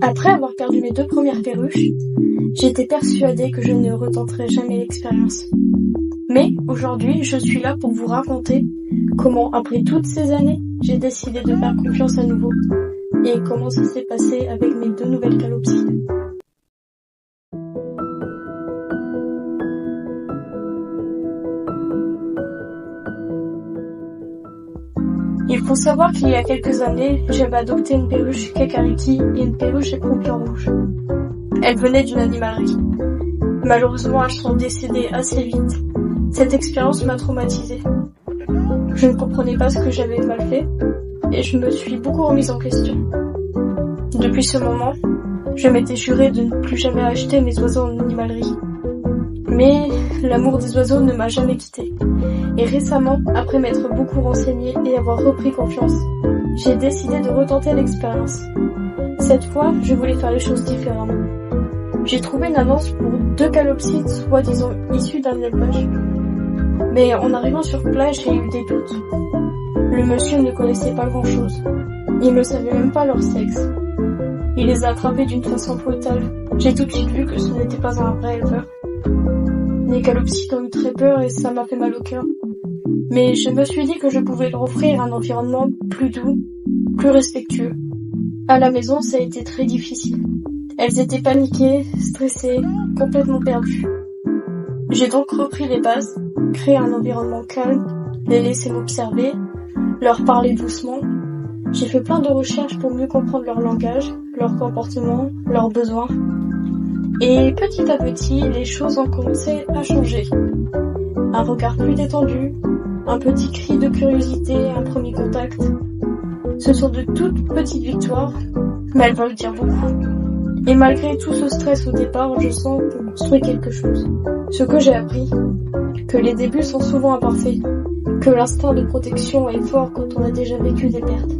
Après avoir perdu mes 2 premières perruches, j'étais persuadée que je ne retenterais jamais l'expérience. Mais aujourd'hui, je suis là pour vous raconter comment, après toutes ces années, j'ai décidé de faire confiance à nouveau et comment ça s'est passé avec mes 2 nouvelles calopsies. Il faut savoir qu'il y a quelques années, j'avais adopté une perruche Kakariki et une perruche écroupion rouge. Elles venaient d'une animalerie. Malheureusement, elles sont décédées assez vite. Cette expérience m'a traumatisée. Je ne comprenais pas ce que j'avais mal fait et je me suis beaucoup remise en question. Depuis ce moment, je m'étais juré de ne plus jamais acheter mes oiseaux en animalerie. Mais l'amour des oiseaux ne m'a jamais quitté. Et récemment, après m'être beaucoup renseignée et avoir repris confiance, j'ai décidé de retenter l'expérience. Cette fois, je voulais faire les choses différemment. J'ai trouvé une annonce pour 2 calopsites, soi-disant issus d'un élevage. Mais en arrivant sur place, j'ai eu des doutes. Le monsieur ne connaissait pas grand-chose. Il ne savait même pas leur sexe. Il les a attrapés d'une façon brutale. J'ai tout de suite vu que ce n'était pas un vrai éleveur. Les calopsites ont eu très peur et ça m'a fait mal au cœur. Mais je me suis dit que je pouvais leur offrir un environnement plus doux, plus respectueux. À la maison, ça a été très difficile. Elles étaient paniquées, stressées, complètement perdues. J'ai donc repris les bases, créé un environnement calme, les laisser m'observer, leur parler doucement. J'ai fait plein de recherches pour mieux comprendre leur langage, leur comportement, leurs besoins. Et petit à petit, les choses ont commencé à changer. Un regard plus détendu, un petit cri de curiosité, un premier contact. Ce sont de toutes petites victoires, mais elles veulent dire beaucoup. Et malgré tout ce stress au départ, je sens qu'on construit quelque chose. Ce que j'ai appris, que les débuts sont souvent imparfaits, que l'instinct de protection est fort quand on a déjà vécu des pertes,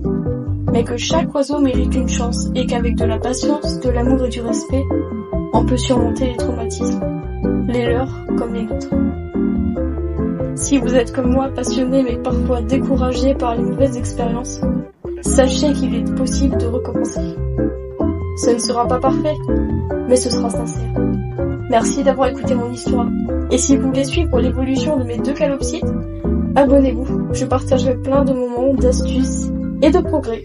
mais que chaque oiseau mérite une chance et qu'avec de la patience, de l'amour et du respect, on peut surmonter les traumatismes, les leurs comme les nôtres. Si vous êtes comme moi passionné mais parfois découragé par les mauvaises expériences, sachez qu'il est possible de recommencer. Ce ne sera pas parfait, mais ce sera sincère. Merci d'avoir écouté mon histoire. Et si vous voulez suivre l'évolution de mes 2 calopsites, abonnez-vous. Je partagerai plein de moments, d'astuces et de progrès.